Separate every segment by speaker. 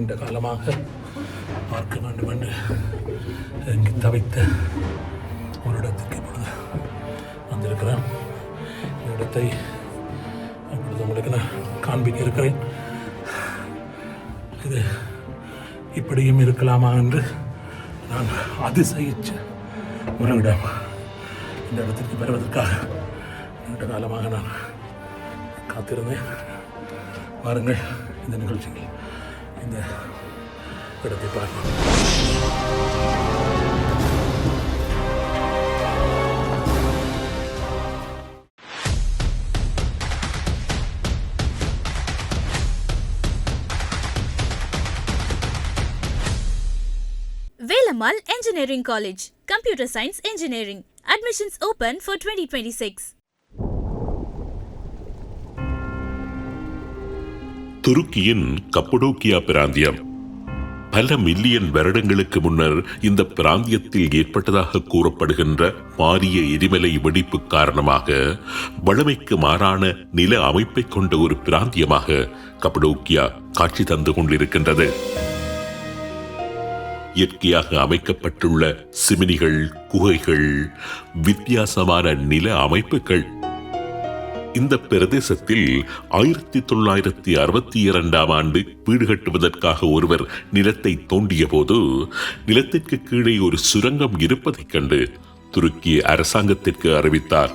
Speaker 1: நீண்ட காலமாக பார்க்க வேண்டும் என்று எங்கி தவித்த ஒரு இடத்துக்கு இப்பொழுது வந்திருக்கிறேன். இந்த இடத்தை இப்பொழுது உங்களுக்கு நான் காண்பிக்க இருக்கிறேன். இது இப்படியும் இருக்கலாமா என்று நான் அதிசயிச்ச ஒரு இடம். இந்த இடத்திற்கு வருவதற்காக நீண்ட காலமாக நான் காத்திருந்தேன். வாருங்கள், இந்த நிகழ்ச்சியில் இந்த இடத்தை பார்க்கலாம்.
Speaker 2: Velamal Engineering College, Computer Science Engineering. Admissions open for 2026.
Speaker 3: துருக்கியின் கப்படோக்கியா பிராந்தியம் பல மில்லியன் வருடங்களுக்கு முன்னர் இந்த பிராந்தியத்தில் ஏற்பட்டதாக கூறப்படுகின்ற பாரிய எரிமலை வெடிப்பு காரணமாக வளமைக்கு மாறான நில அமைப்பை கொண்ட ஒரு பிராந்தியமாக கப்படோக்கியா காட்சி தந்து கொண்டிருக்கின்றது. இயற்கையாக அமைக்கப்பட்டுள்ள சிமினிகள், குகைகள், வித்தியாசமான நில அமைப்புகள். இந்த பிரதேசத்தில் 1962 ஆண்டு வீடு கட்டுவதற்காக ஒருவர் நிலத்தை தோண்டிய போது நிலத்திற்கு கீழே ஒரு சுரங்கம் இருப்பதைக் கண்டு துருக்கிய அரசாங்கத்திற்கு அறிவித்தார்.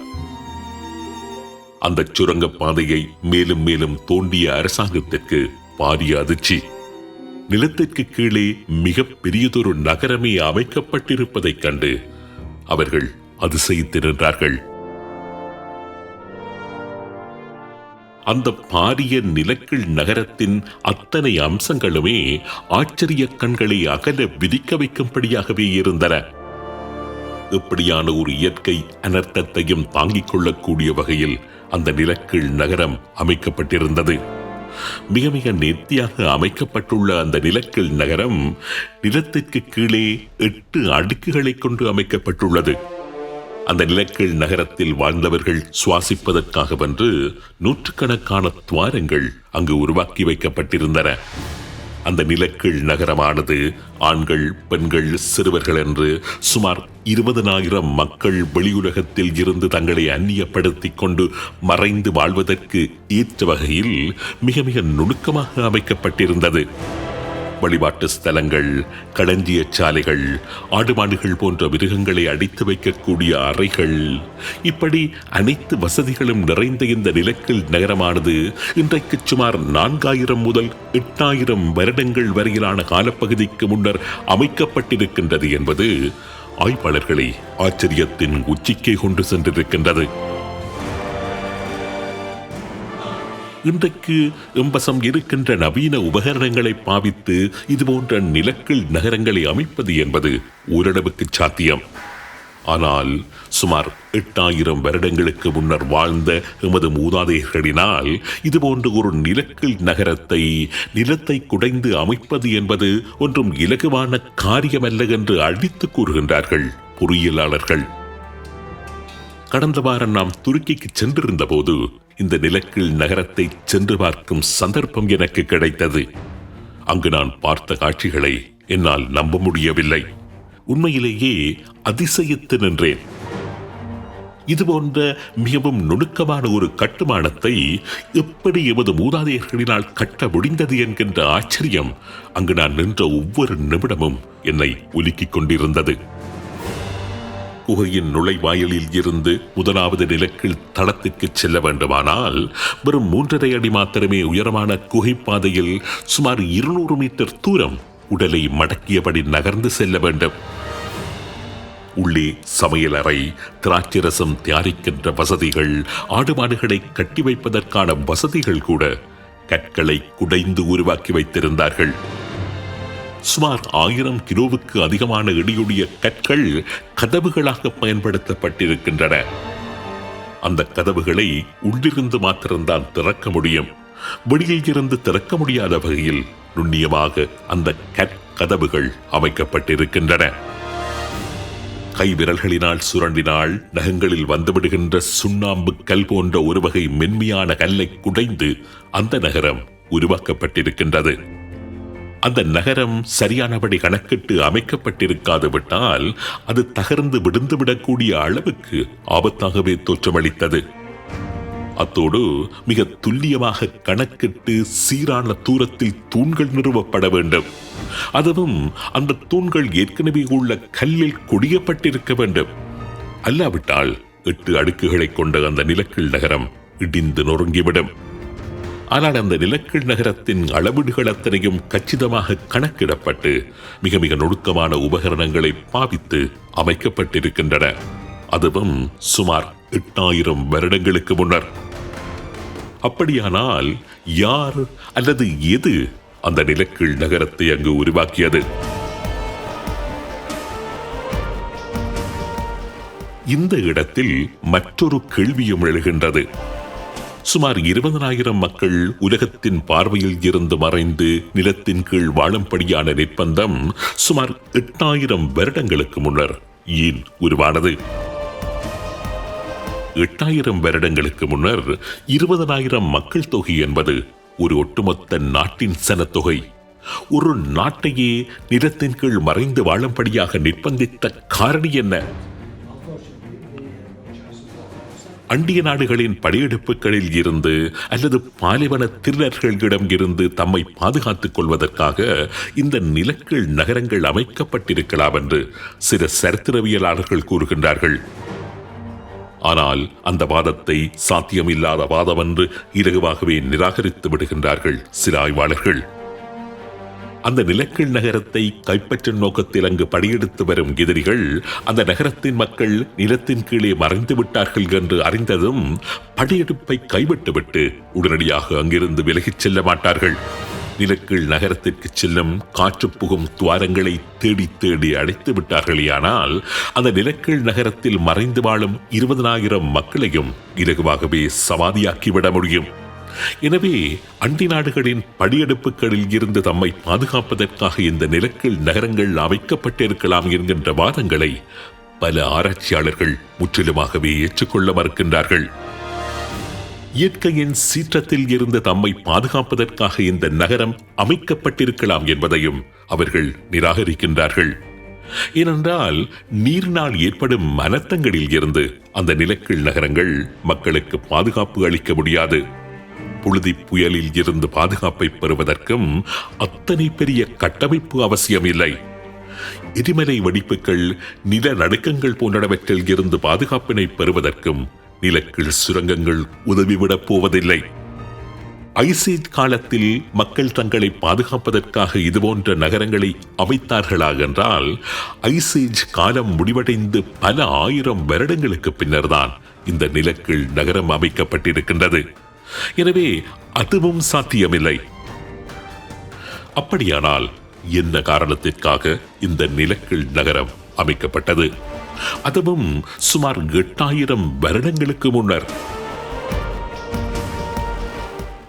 Speaker 3: அந்த சுரங்க பாதையை மேலும் மேலும் தோண்டிய அரசாங்கத்திற்கு பாரிய அதிர்ச்சி. நிலத்திற்கு கீழே மிக பெரியதொரு நகரமே அமைக்கப்பட்டிருப்பதைக் கண்டு அவர்கள் அதிசயித்து நின்றார்கள். அந்த பாரிய நிலக்கீழ் நகரத்தின் அத்தனை அம்சங்களுமே ஆச்சரிய கண்களை அகல விதிக்க வைக்கும்படியாகவே இருந்தன. இப்படியான ஒரு இயற்கை அனர்த்தத்தையும் தாங்கிக் கொள்ளக்கூடிய வகையில் அந்த நிலக்கீழ் நகரம் அமைக்கப்பட்டிருந்தது. மிக மிக நேர்த்தியாக அமைக்கப்பட்டுள்ள அந்த நிலக்கீழ் நகரம் நிலத்திற்கு கீழே 8 அடுக்குகளை கொண்டு அமைக்கப்பட்டுள்ளது. அந்த நிலக்கீழ் நகரத்தில் வாழ்ந்தவர்கள் சுவாசிப்பதற்காகவென்று நூற்றுக்கணக்கான துவாரங்கள் அங்கு உருவாக்கி வைக்கப்பட்டிருந்தன. அந்த நிலக்கீழ் நகரமானது ஆண்கள், பெண்கள், சிறுவர்கள் என்று சுமார் 20,000 மக்கள் வெளியுலகத்தில் இருந்து தங்களை அந்நியப்படுத்திக் கொண்டு மறைந்து வாழ்வதற்கு ஏற்ற வகையில் மிக மிக நுணுக்கமாக அமைக்கப்பட்டிருந்தது. வழிபாட்டு ஸ்தலங்கள், களஞ்சிய சாலைகள், ஆடுமாடுகள் போன்ற மிருகங்களை அடைத்து வைக்கக்கூடிய அறைகள், இப்படி அனைத்து வசதிகளும் நிறைந்த இந்த நிலக்கீழ் நகரமானது இன்றைக்கு சுமார் 4000 முதல் 8000 வருடங்கள் வரையிலான காலப்பகுதிக்கு முன்னர் அமைக்கப்பட்டிருக்கின்றது என்பது ஆய்வாளர்களை ஆச்சரியத்தின் உச்சிக்கே கொண்டு சென்றிருக்கின்றது. இன்றைக்கு எம்பசம் இருக்கின்ற நவீன உபகரணங்களை பாவித்து இதுபோன்ற நிலக்கீழ் நகரங்களை அமைப்பது என்பது ஓரளவுக்கு சாத்தியம். ஆனால் சுமார் 8000 வருடங்களுக்கு முன்னர் வாழ்ந்த எமது மூதாதையர்களினால் இதுபோன்ற ஒரு நிலக்கீழ் நகரத்தை நிலத்தை குடைந்து அமைப்பது என்பது ஒன்றும் இலகுவான காரியமல்ல என்று அழித்து கூறுகின்றார்கள் பொறியியலாளர்கள். கடந்த வாரம் நாம் துருக்கிக்கு சென்றிருந்த போது இந்த நிலக்கீழ் நகரத்தை சென்று பார்க்கும் சந்தர்ப்பம் எனக்கு கிடைத்தது. அங்கு நான் பார்த்த காட்சிகளை என்னால் நம்ப முடியவில்லை. உண்மையிலேயே அதிசயித்து நின்றேன். இதுபோன்ற மிகவும் நுணுக்கமான ஒரு கட்டுமானத்தை எப்படி எமது மூதாதையர்களினால் கட்ட முடிந்தது என்கின்ற ஆச்சரியம் அங்கு நான் நின்ற ஒவ்வொரு நிமிடமும் என்னை உலுக்கிக் கொண்டிருந்தது. குகையின் நுழைவாயிலில் இருந்து முதலாவது நிலக்கீழ் தளத்திற்கு செல்ல வேண்டுமானால் வெறும் 3.5 அடி மாத்திரமே உயரமான குகைப்பாதையில் சுமார் 200 மீட்டர் தூரம் உடலை மடக்கியபடி நகர்ந்து செல்ல வேண்டும். உள்ளே சமையலறை, திராட்சை ரசம் தயாரிக்கின்ற வசதிகள், ஆடுமாடுகளை கட்டி வைப்பதற்கான வசதிகள் கூட கற்களை குடைந்து உருவாக்கி வைத்திருந்தார்கள். சுமார் 1000 கிலோவுக்கு அதிகமான எடையுடைய கற்கள் கதவுகளாக பயன்படுத்தப்பட்டிருக்கின்றன. அந்த கதவுகளை உள்ளிருந்து மாத்திரம்தான் திறக்க முடியும். வெளியில் இருந்து திறக்க முடியாத வகையில் நுண்ணியமாக அந்த கதவுகள் அமைக்கப்பட்டிருக்கின்றன. கைவிரல்களினால் சுரண்டினால் நகங்களில் வந்துவிடுகின்ற சுண்ணாம்பு கல் போன்ற ஒரு வகை மென்மையான கல்லை குடைந்து அந்த நகரம் உருவாக்கப்பட்டிருக்கின்றது. அந்த நகரம் சரியானபடி கணக்கிட்டு அமைக்கப்பட்டிருக்காது விட்டால் அது தகர்ந்து விழுந்துவிடக்கூடிய அளவுக்கு ஆபத்தாகவே தோற்றமளித்தது. அத்தோடு மிக துல்லியமாக கணக்கிட்டு சீரான தூரத்தில் தூண்கள் நிறுவப்பட வேண்டும். அதுவும் அந்த தூண்கள் ஏற்கனவே உள்ள கல்லில் குடியப்பட்டிருக்க வேண்டும். அல்லாவிட்டால் 8 அடுக்குகளை கொண்ட அந்த நிலக்கீழ் நகரம் இடிந்து நொறுங்கிவிடும். ஆனால் அந்த நிலக்கீழ் நகரத்தின் அளவீடுகள் அத்தனையும் கச்சிதமாக கணக்கிடப்பட்டு மிக மிக நுணுக்கமான உபகரணங்களை பாவித்து அமைக்கப்பட்டிருக்கின்றன. அதுவும் சுமார் 8000 வருடங்களுக்கு முன்னர். அப்படியானால் யார் அல்லது எது அந்த நிலக்கீழ் நகரத்தை அங்கு உருவாக்கியது? இந்த இடத்தில் மற்றொரு கேள்வியும் எழுகின்றது. சுமார் 20,000 மக்கள் உலகத்தின் பார்வையில் இருந்து மறைந்து நிலத்தின் கீழ் வாழும்படியான நிர்பந்தம் சுமார் 8000 வருடங்களுக்கு முன்னர் ஏன் உருவானது? 8000 வருடங்களுக்கு முன்னர் 20,000 மக்கள் தொகை என்பது ஒரு ஒட்டுமொத்த நாட்டின் சனத்தொகை. ஒரு நாட்டையே நிலத்தின் கீழ் மறைந்து வாழும்படியாக நிர்பந்தித்த காரணி என்ன? அண்டிய நாடுகளின் படையெடுப்புகளில் இருந்து அல்லது பாலைவன திருடர்களிடம் இருந்து தம்மை பாதுகாத்துக் கொள்வதற்காக இந்த நிலக்கீழ் நகரங்கள் அமைக்கப்பட்டிருக்கலாம் என்று சில சரித்திரவியலாளர்கள் கூறுகின்றார்கள். ஆனால் அந்த வாதத்தை சாத்தியமில்லாத வாதம் என்று இலகுவாகவே நிராகரித்து விடுகின்றார்கள் சில ஆய்வாளர்கள். அந்த நிலக்கீழ் நகரத்தை கைப்பற்றும் நோக்கத்தில் அங்கு படையெடுத்து வரும் எதிரிகள் அந்த நகரத்தின் மக்கள் நிலத்தின் கீழே மறைந்து விட்டார்கள் என்று அறிந்ததும் படையெடுப்பை கைவிட்டுவிட்டு உடனடியாக அங்கிருந்து விலகிச் செல்ல மாட்டார்கள். நிலக்கீழ் நகரத்திற்கு செல்லும் காற்று புகும் துவாரங்களை தேடி தேடி அடைத்து விட்டார்களேயானால் அந்த நிலக்கீழ் நகரத்தில் மறைந்து வாழும் 20,000 மக்களையும் இலகுவாகவே சமாதியாக்கிவிட முடியும். எனவே அண்டை நாடுகளின் படியெடுப்புகளில் இருந்து தம்மை பாதுகாப்பதற்காக இந்த நிலக்கீழ் நகரங்கள் அமைக்கப்பட்டிருக்கலாம் என்கின்ற வாதங்களை பல ஆராய்ச்சியாளர்கள் முற்றிலுமாகவே ஏற்றுக்கொள்ள மறுக்கின்றார்கள். இயற்கையின் சீற்றத்தில் இருந்து தம்மை பாதுகாப்பதற்காக இந்த நகரம் அமைக்கப்பட்டிருக்கலாம் என்பதையும் அவர்கள் நிராகரிக்கின்றார்கள். ஏனென்றால் நீரினால் ஏற்படும் அனர்த்தங்களில் இருந்து அந்த நிலக்கீழ் நகரங்கள் மக்களுக்கு பாதுகாப்பு அளிக்க முடியாது. புழுதி புயலில் இருந்து பாதுகாப்பை பெறுவதற்கும் அத்தனை பெரிய கட்டமைப்பு அவசியமில்லை. எரிமலை வெடிப்புகள், நிலநடுக்கங்கள் போன்றவற்றில் இருந்து பாதுகாப்பினை பெறுவதற்கும் நிலக்கீழ் சுரங்கங்கள் உதவிவிடப் போவதில்லை. ஐசேஜ் காலத்தில் மக்கள் தங்களை பாதுகாப்பதற்காக இதுபோன்ற நகரங்களை அமைத்தார்களா என்றால் ஐசேஜ் காலம் முடிவடைந்து பல 1000 வருடங்களுக்கு பின்னர்தான் இந்த நிலக்கீழ் நகரம் அமைக்கப்பட்டிருக்கின்றது. எனவே அதுவும் சாத்தியமில்லை. அப்படியானால் என்ன காரணத்திற்காக இந்த நிலக்கீழ் நகரம் அமைக்கப்பட்டது? அதுவும் சுமார் 8000 வருடங்களுக்கு முன்னர்.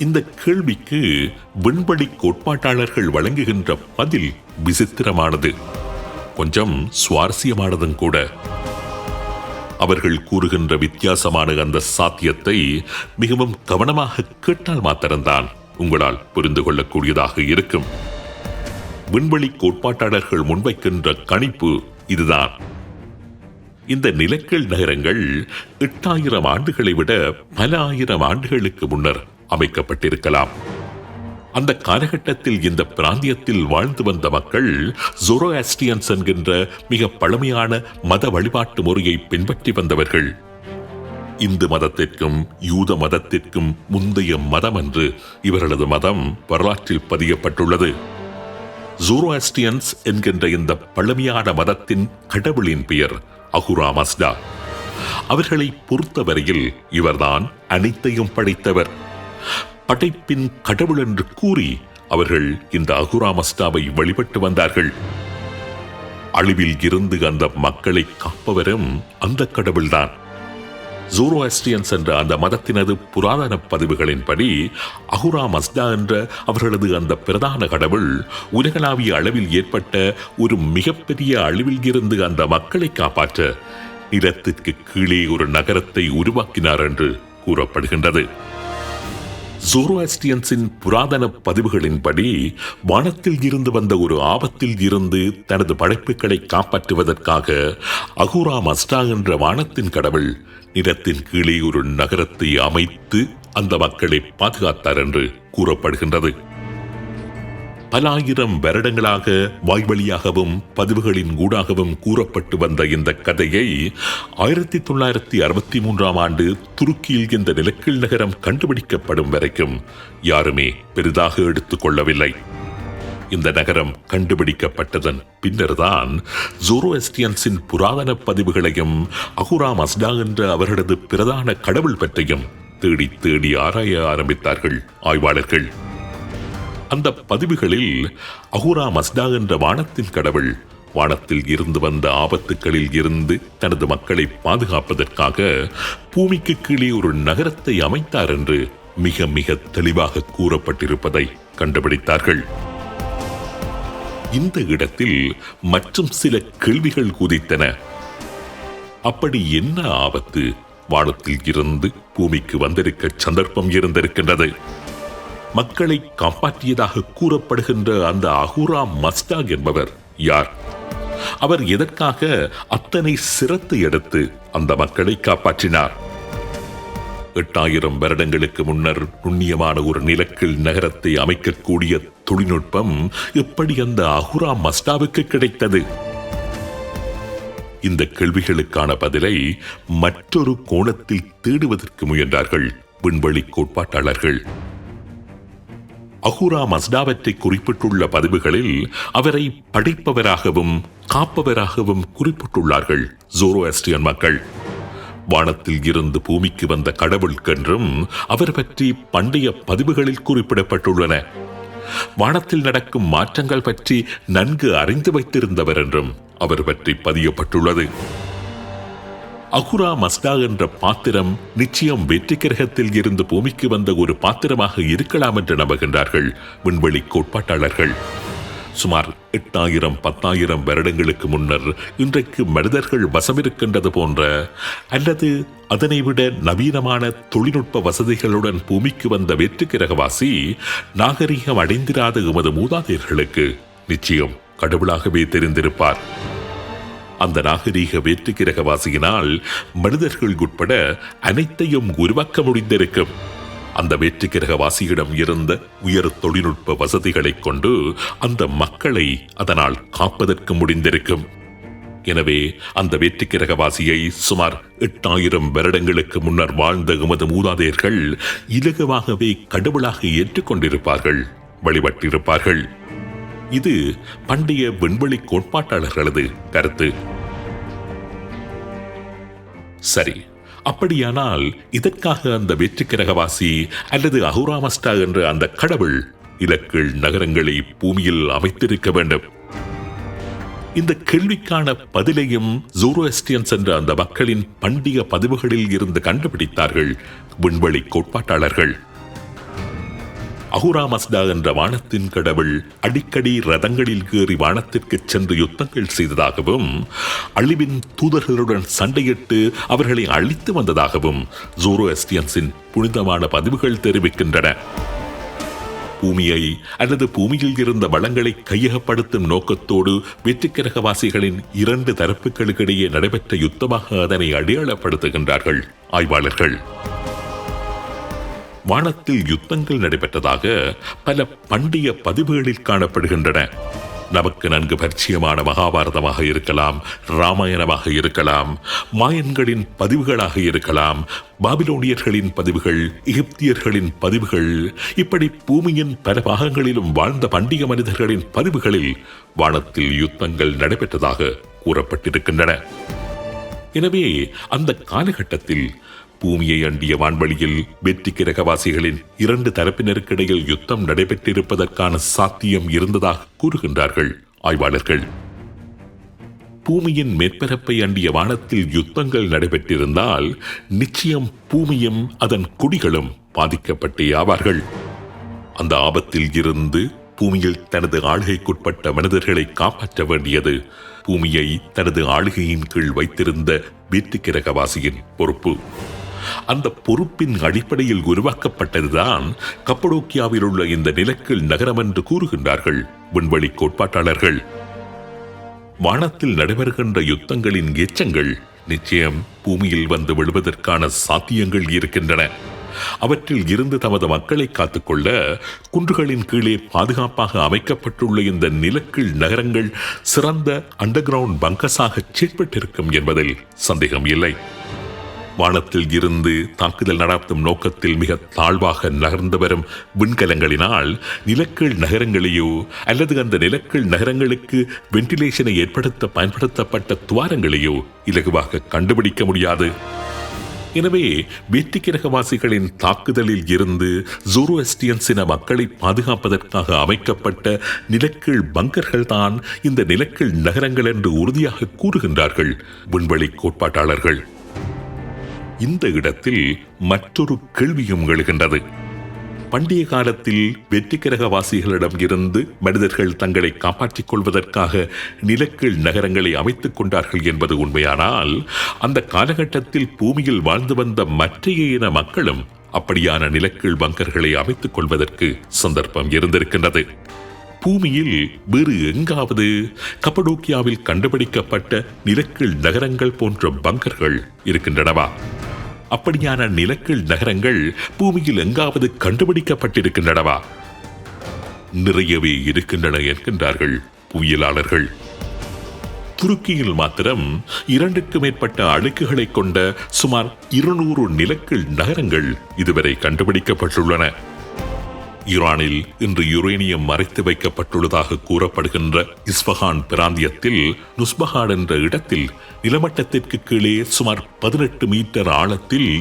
Speaker 3: இந்த கேள்விக்கு விண்வெளி கோட்பாட்டாளர்கள் வழங்குகின்ற பதில் விசித்திரமானது, கொஞ்சம் சுவாரஸ்யமானதும் கூட. அவர்கள் கூறுகின்ற வித்தியாசமான அந்த சாத்தியத்தை மிகவும் கவனமாக கேட்டால் மாத்திரம்தான் உங்களால் புரிந்து கொள்ளக்கூடியதாக இருக்கும். விண்வெளி கோட்பாட்டாளர்கள் முன்வைக்கின்ற கணிப்பு இதுதான். இந்த நிலக்கீழ் நகரங்கள் 8000 ஆண்டுகளை விட பல 1000 ஆண்டுகளுக்கு முன்னர் அமைக்கப்பட்டிருக்கலாம். அந்த காலகட்டத்தில் இந்த பிராந்தியத்தில் வாழ்ந்து வந்த மக்கள் ஜோரோஆஸ்ட்ரியன்ஸ் என்கின்ற மிக பழமையான மத வழிபாட்டு முறையை பின்பற்றி வந்தவர்கள். இந்து மதத்திற்கும் யூத மதத்திற்கும் முந்தைய மதம் என்று இவர்களது மதம் வரலாற்றில் பதியப்பட்டுள்ளது. ஜோரோஆஸ்ட்ரியன்ஸ் என்கின்ற இந்த பழமையான மதத்தின் கடவுளின் பெயர் அஹுரா மஸ்டா. அவர்களை பொறுத்தவரையில் இவர்தான் அனைத்தையும் படைத்தவர். படைப்பின் கடவுள் என்று கூறி அவர்கள் இந்த அஹுரா மஸ்டாவை வழிபட்டு வந்தார்கள். அழிவில் இருந்து அந்த மக்களை காப்பவரும் அந்த கடவுள்தான். ஜோரோஆஸ்ட்ரியன்ஸ் என்ற அந்த மதத்தினது புராதன பதிவுகளின்படி அஹுரா மஸ்டா என்ற அவர்களது அந்த பிரதான கடவுள் உலகளாவிய அளவில் ஏற்பட்ட ஒரு மிகப்பெரிய அழிவில் இருந்து அந்த மக்களை காப்பாற்ற நிலத்திற்கு கீழே ஒரு நகரத்தை உருவாக்கினார் என்று கூறப்படுகின்றது. ஜோரோஆஸ்ட்ரியன்ஸின் புராதன பதிவுகளின்படி வானத்தில் இருந்து வந்த ஒரு ஆபத்தில் இருந்து தனது படைப்புகளை காப்பாற்றுவதற்காக அஹூரா மஸ்டா என்ற வானத்தின் கடவுள் நிலத்தின் கீழே ஒரு நகரத்தை அமைத்து அந்த மக்களை பாதுகாத்தார் என்று கூறப்படுகின்றது. பல ஆயிரம் வருடங்களாக வாய்வழியாகவும் பதிவுகளின் ஊடாகவும் கூறப்பட்டு வந்த இந்த கதையை 1963 ஆண்டு துருக்கியில் இந்த நிலக்கீழ் நகரம் கண்டுபிடிக்கப்படும் வரைக்கும் யாருமே பெரிதாக எடுத்துக் கொள்ளவில்லை. இந்த நகரம் கண்டுபிடிக்கப்பட்டதன் பின்னர்தான் ஜோரோஆஸ்ட்ரியன்ஸின் புராதன பதிவுகளையும் அஹூரா மஸ்டா என்ற அவர்களது பிரதான கடவுள் பற்றியும் தேடி தேடி ஆராய ஆரம்பித்தார்கள் ஆய்வாளர்கள். அந்த பதிவுகளில் அஹூரா மஸ்டா என்ற வானத்தின் கடவுள் வானத்தில் இருந்து வந்த ஆபத்துக்களில் இருந்து தனது மக்களை பாதுகாப்பதற்காக பூமிக்கு கீழே ஒரு நகரத்தை அமைத்தார் என்று மிக மிக தெளிவாக கூறப்பட்டிருப்பதை கண்டுபிடித்தார்கள். இந்த இடத்தில் மற்றும் சில கேள்விகள் குதித்தன. அப்படி என்ன ஆபத்து வானத்தில் இருந்து பூமிக்கு வந்திருக்க சந்தர்ப்பம் இருந்திருக்கின்றது? மக்களை காப்பாற்றியதாக கூறப்படுகின்ற அந்த அஹூரா மஸ்டா என்பவர் யார்? அவர் எதற்காக அத்தனை சிரத்தை எடுத்து அந்த மக்களை காப்பாற்றினார்? 8000 வருடங்களுக்கு முன்னர் நுண்ணியமான ஒரு நிலக்கீழ் நகரத்தை அமைக்கக்கூடிய தொழில்நுட்பம் எப்படி அந்த அஹூரா மஸ்டாவுக்கு கிடைத்தது? இந்த கேள்விகளுக்கான பதிலை மற்றொரு கோணத்தில் தேடுவதற்கு முயன்றார்கள் விண்வெளி கோட்பாட்டாளர்கள். அஹூரா மஸ்டாவற்றை குறிப்பிட்டுள்ள பதிவுகளில் அவரை படைப்பவராகவும் காப்பவராகவும் குறிப்பிட்டுள்ளார்கள் ஜோரோஆஸ்ட்ரியன் மக்கள். வானத்தில் இருந்து பூமிக்கு வந்த கடவுளுக்கென்றும் அவர் பற்றி பண்டைய பதிவுகளில் குறிப்பிடப்பட்டுள்ளன. வானத்தில் நடக்கும் மாற்றங்கள் பற்றி நன்கு அறிந்து வைத்திருந்தவர் என்றும் அவர் பற்றி பதியப்பட்டுள்ளது. அஹூரா மஸ்டா என்ற பாத்திரம் நிச்சயம் வெற்றி கிரகத்தில் இருந்து பூமிக்கு வந்த ஒரு பாத்திரமாக இருக்கலாம் என்று நம்புகின்றார்கள் விண்வெளி கோட்பாட்டாளர்கள். சுமார் 8000-10,000 வருடங்களுக்கு முன்னர் இன்றைக்கு மனிதர்கள் வசமிருக்கின்றது போன்ற அல்லது அதனை விட நவீனமான தொழில்நுட்ப வசதிகளுடன் பூமிக்கு வந்த வெற்றி கிரகவாசி நாகரிகம் அடைந்திராத எமது மூதாதையர்களுக்கு நிச்சயம் கடவுளாகவே தெரிந்திருப்பார். அந்த நாகரீக வேற்று கிரகவாசியினால் மனிதர்கள் உட்பட அனைத்தையும் உருவாக்க முடிந்திருக்கும். அந்த வேற்று கிரகவாசியிடம் இருந்த உயர் தொழில்நுட்ப வசதிகளை கொண்டு அந்த மக்களை அதனால் காப்பதற்கு முடிந்திருக்கும். எனவே அந்த வேற்று கிரகவாசியை சுமார் 8000 வருடங்களுக்கு முன்னர் வாழ்ந்த எமது மூதாதையர்கள் இலகுவாகவே கடவுளாக ஏற்றுக்கொண்டிருப்பார்கள், வழிபட்டிருப்பார்கள். இது பண்டைய விண்வெளி கோட்பாட்டாளர்களது கருத்து. சரி, அப்படியானால் இதற்காக அந்த வெற்றி கிரகவாசி அல்லது அஹூரா மஸ்டா என்ற அந்த கடவுள் இலக்கீழ் நகரங்களை பூமியில் அமைத்திருக்க வேண்டும். இந்த கேள்விக்கான பதிலையும் ஜோரோஆஸ்ட்ரியன்ஸ் என்ற அந்த மக்களின் பண்டைய பதிவுகளில் இருந்து கண்டுபிடித்தார்கள் விண்வெளி கோட்பாட்டாளர்கள். அஹூரா மஸ்டா என்ற வானத்தின் கடவுள் அடிக்கடி ரதங்களில் ஏறி வானத்திற்கு சென்று யுத்தங்கள் செய்ததாகவும் அழிவின் தூதர்களுடன் சண்டையிட்டு அவர்களை அழித்து வந்ததாகவும் ஜோரோஆஸ்ட்ரியன்ஸின் புனிதமான பதிவுகள் தெரிவிக்கின்றன. பூமியை அல்லது பூமியில் இருந்த வளங்களை கையகப்படுத்தும் நோக்கத்தோடு வெற்றி கிரகவாசிகளின் 2 தரப்புகளுக்கிடையே நடைபெற்ற யுத்தமாக அதனை அடையாளப்படுத்துகின்றார்கள் ஆய்வாளர்கள். வானத்தில் யுத்தங்கள் நடைபெற்றதாக பல பண்டைய பதிவுகளில் காணப்படுகின்றன. நமக்கு நன்கு பரிச்சயமான மகாபாரதமாக இருக்கலாம், ராமாயணமாக இருக்கலாம், மாயன்களின் பதிவுகளாக இருக்கலாம், பாபிலோனியர்களின் பதிவுகள், எகிப்தியர்களின் பதிவுகள், இப்படி பூமியின் பல பாகங்களிலும் வாழ்ந்த பண்டைய மனிதர்களின் பதிவுகளில் வானத்தில் யுத்தங்கள் நடைபெற்றதாக கூறப்பட்டிருக்கின்றன. எனவே அந்த காலகட்டத்தில் பூமியை அண்டிய வான்வெளியில் வெற்றி கிரகவாசிகளின் 2 தரப்பினருக்கிடையில் யுத்தம் நடைபெற்றிருப்பதற்கான சாத்தியம் இருந்ததாக கூறுகின்றார்கள் ஆய்வாளர்கள். பூமியின் மேற்பரப்பை அண்டிய வானத்தில் யுத்தங்கள் நடைபெற்றிருந்தால் நிச்சயம் பூமியும் அதன் குடிகளும் பாதிக்கப்பட்டே ஆவார்கள். அந்த ஆபத்தில் இருந்து பூமியில் தனது ஆளுகைக்குட்பட்ட மனிதர்களை காப்பாற்ற வேண்டியது பூமியை தனது ஆளுகையின் கீழ் வைத்திருந்த வெற்றி கிரகவாசியின் பொறுப்பு. அந்த பொறுப்பின் அடிப்படையில் உருவாக்கப்பட்டதுதான் கப்படோக்கியாவில் உள்ள இந்த நிலக்கீழ் நகரம் என்று கூறுகின்றார்கள் விண்வெளி கோட்பாட்டாளர்கள். வானத்தில் நடைபெறுகின்ற யுத்தங்களின் எச்சங்கள் நிச்சயம் பூமியில் வந்து விழுவதற்கான சாத்தியங்கள் இருக்கின்றன. அவற்றில் இருந்து தமது மக்களை காத்துக்கொள்ள குன்றுகளின் கீழே பாதுகாப்பாக அமைக்கப்பட்டுள்ள இந்த நிலக்கீழ் நகரங்கள் சிறந்த அண்டர் கிரவுண்ட் பங்கர்ஸாக செயற்பட்டிருக்கும் என்பதில் சந்தேகம் இல்லை. வானத்தில் இருந்து தாக்குதல் நடத்தும் நோக்கத்தில் மிக தாழ்வாக நகர்ந்து வரும் விண்கலங்களினால் நிலக்கீழ் நகரங்களையோ அல்லது அந்த நிலக்கீழ் நகரங்களுக்கு வென்டிலேஷனை ஏற்படுத்த பயன்படுத்தப்பட்ட துவாரங்களையோ இலகுவாக கண்டுபிடிக்க முடியாது. எனவே வெற்றிக்கிரகவாசிகளின் தாக்குதலில் இருந்து ஜூரோஸ்ட்ரியன்ஸின மக்களை பாதுகாப்பதற்காக அமைக்கப்பட்ட நிலக்கீழ் பங்கர்கள் தான் இந்த நிலக்கீழ் நகரங்கள் என்று உறுதியாக கூறுகின்றார்கள் விண்வெளி கோட்பாட்டாளர்கள். இந்த இடத்தில் மற்றொரு கேள்வியும் எழுகின்றது. பண்டைய காலத்தில் வெற்றிக்கிரகவாசிகளிடம் இருந்து மனிதர்கள் தங்களை காப்பாற்றிக் கொள்வதற்காக நிலக்கீழ் நகரங்களை அமைத்துக் கொண்டார்கள் என்பது உண்மையானால், அந்த காலகட்டத்தில் பூமியில் வாழ்ந்து வந்த மற்றைய இன மக்களும் அப்படியான நிலக்கீழ் பங்கர்களை அமைத்துக் கொள்வதற்கு சந்தர்ப்பம் இருந்திருக்கின்றது. பூமியில் வேறு எங்காவது கப்படோக்கியாவில் கண்டுபிடிக்கப்பட்ட நிலக்கீழ் நகரங்கள் போன்ற பங்கர்கள் இருக்கின்றனவா? அப்படியான நிலக்கீழ் நகரங்கள் பூமியில் எங்காவது கண்டுபிடிக்கப்பட்டிருக்கின்றனவா? நிறையவே இருக்கின்றன என்கின்றார்கள் புவியியலாளர்கள். துருக்கியில் மாத்திரம் 2க்கும் மேற்பட்ட அடுக்குகளை கொண்ட சுமார் 200 நிலக்கீழ் நகரங்கள் இதுவரை கண்டுபிடிக்கப்பட்டுள்ளன. ஈரானில் இன்று யுரேனியம் மறைத்து வைக்கப்பட்டுள்ளதாக கூறப்படுகின்ற இஸ்பஹான் பிராந்தியத்தில் நுஸ்பஹாட் என்ற இடத்தில் நிலமட்டத்திற்கு கீழே சுமார் 18 மீட்டர் ஆழத்தில்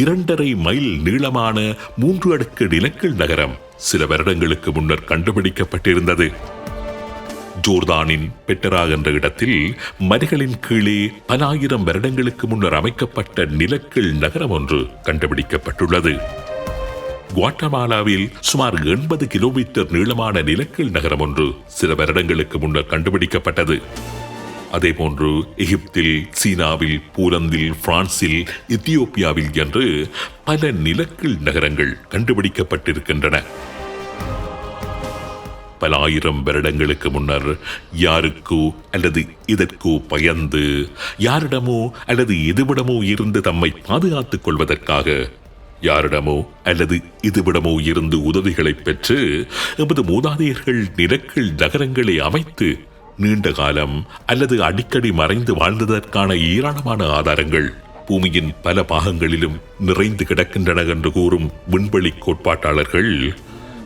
Speaker 3: 2.5 மைல் நீளமான 3 அடுக்கு நிலக்கீழ் நகரம் சில வருடங்களுக்கு முன்னர் கண்டுபிடிக்கப்பட்டிருந்தது. ஜோர்தானின் பெட்டரா என்ற இடத்தில் மலைகளின் கீழே பல ஆயிரம் வருடங்களுக்கு முன்னர் அமைக்கப்பட்ட நிலக்கீழ் நகரம் ஒன்று கண்டுபிடிக்கப்பட்டுள்ளது. குவாட்டமாலாவில் சுமார் 80 கிலோமீட்டர் நீளமான நிலக்கீழ் நகரம் ஒன்று சில வருடங்களுக்கு முன்னர் கண்டுபிடிக்கப்பட்டது. அதேபோன்று எகிப்தில், சீனாவில், போலந்தில், பிரான்சில், எத்தியோப்பியாவில் என்று பல நிலக்கீழ் நகரங்கள் கண்டுபிடிக்கப்பட்டிருக்கின்றன. பல ஆயிரம் வருடங்களுக்கு முன்னர் யாருக்கோ அல்லது இதற்கோ பயந்து யாரிடமோ அல்லது எதுவிடமோ இருந்து தம்மை பாதுகாத்துக் கொள்வதற்காக யாரிடமோ அல்லது இதுவிடமோ இருந்து உதவிகளை பெற்று எமது மூதாதையர்கள் நிலக்கீழ் நகரங்களை அமைத்து நீண்ட காலம் அல்லது அடிக்கடி மறைந்து வாழ்ந்ததற்கான ஏராளமான ஆதாரங்கள் பூமியின் பல பாகங்களிலும் நிறைந்து கிடக்கின்றன என்று கூறும் விண்வெளி கோட்பாட்டாளர்கள்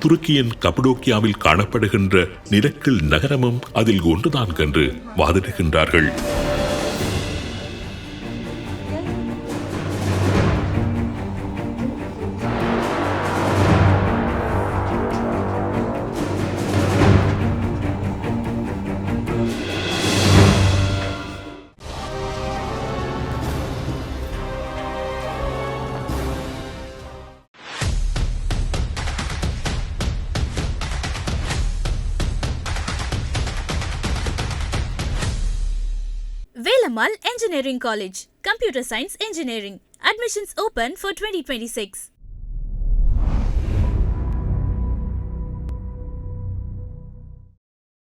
Speaker 3: துருக்கியின் கப்படோக்கியாவில் காணப்படுகின்ற நிலக்கீழ் நகரமும் அதில் ஒன்றுதான் என்று வாதிடுகின்றார்கள்.
Speaker 2: Velamal Engineering College, Computer Science Engineering. Admissions open for 2026.